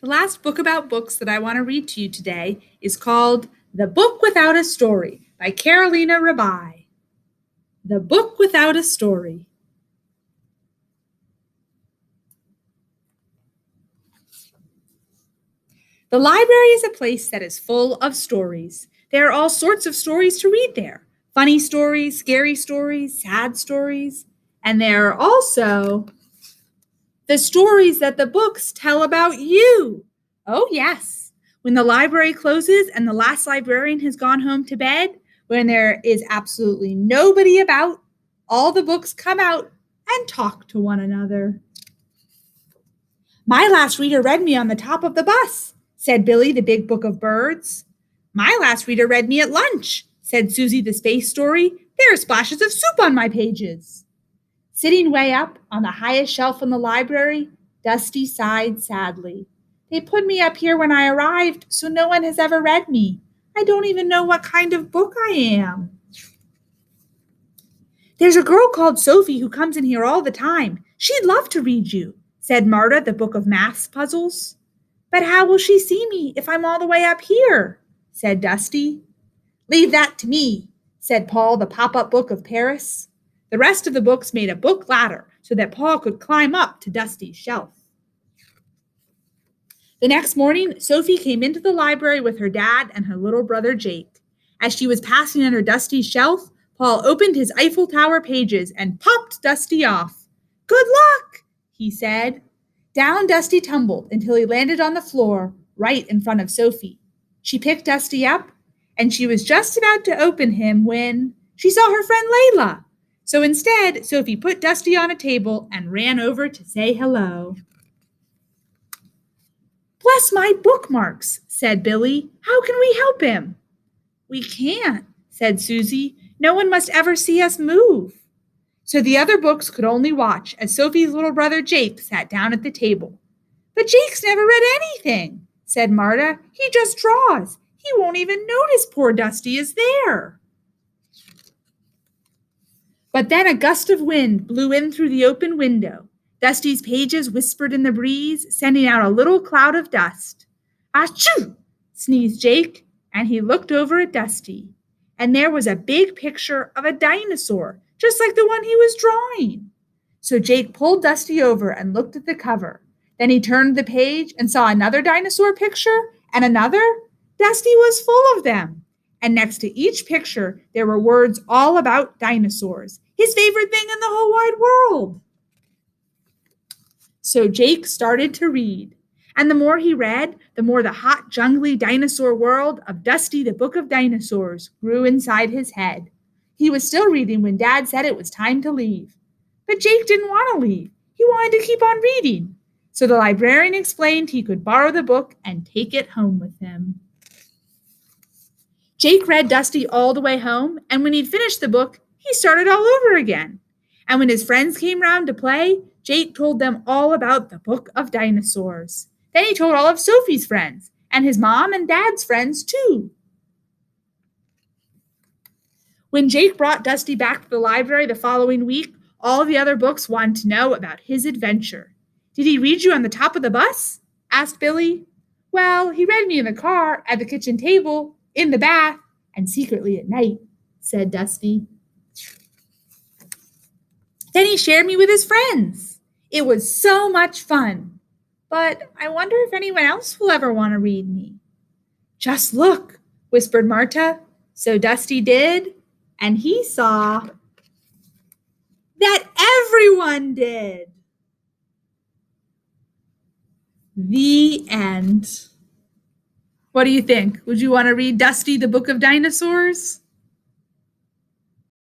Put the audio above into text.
The last book about books that I want to read to you today is called The Book Without a Story by Carolina Rabai. The Book Without a Story. The library is a place that is full of stories. There are all sorts of stories to read there. Funny stories, scary stories, sad stories, and there are also the stories that the books tell about you. Oh, yes. When the library closes and the last librarian has gone home to bed, when there is absolutely nobody about, all the books come out and talk to one another. My last reader read me on the top of the bus, said Billy, the big book of birds. My last reader read me at lunch, said Susie, the space story. There are splashes of soup on my pages. Sitting way up on the highest shelf in the library, Dusty sighed sadly. They put me up here when I arrived, so no one has ever read me. I don't even know what kind of book I am. There's a girl called Sophie who comes in here all the time. She'd love to read you, said Marta, the book of maths puzzles. But how will she see me if I'm all the way up here? Said Dusty. Leave that to me, said Paul, the pop-up book of Paris. The rest of the books made a book ladder so that Paul could climb up to Dusty's shelf. The next morning, Sophie came into the library with her dad and her little brother Jake. As she was passing under Dusty's shelf, Paul opened his Eiffel Tower pages and popped Dusty off. Good luck, he said. Down Dusty tumbled until he landed on the floor right in front of Sophie. She picked Dusty up, and she was just about to open him when she saw her friend Layla. So instead, Sophie put Dusty on a table and ran over to say hello. Bless my bookmarks, said Billy. How can we help him? We can't, said Susie. No one must ever see us move. So the other books could only watch as Sophie's little brother Jake sat down at the table. But Jake's never read anything, said Marta. He just draws. He won't even notice poor Dusty is there. But then a gust of wind blew in through the open window. Dusty's pages whispered in the breeze, sending out a little cloud of dust. Achoo! Sneezed Jake, and he looked over at Dusty. And there was a big picture of a dinosaur, just like the one he was drawing. So Jake pulled Dusty over and looked at the cover. Then he turned the page and saw another dinosaur picture and another. Dusty was full of them. And next to each picture, there were words all about dinosaurs, his favorite thing in the whole wide world. So Jake started to read. And the more he read, the more the hot, jungly dinosaur world of Dusty, the Book of Dinosaurs, grew inside his head. He was still reading when Dad said it was time to leave. But Jake didn't want to leave. He wanted to keep on reading. So the librarian explained he could borrow the book and take it home with him. Jake read Dusty all the way home, and when he'd finished the book, he started all over again. And when his friends came round to play, Jake told them all about the Book of Dinosaurs. Then he told all of Sophie's friends, and his mom and dad's friends too. When Jake brought Dusty back to the library the following week, all the other books wanted to know about his adventure. Did he read you on the top of the bus? Asked Billy. Well, he read me in the car, at the kitchen table, in the bath, and secretly at night, said Dusty. Then he shared me with his friends. It was so much fun. But I wonder if anyone else will ever want to read me. Just look, whispered Marta. So Dusty did, and he saw that everyone did. The end. What do you think? Would you want to read Dusty, the Book of Dinosaurs?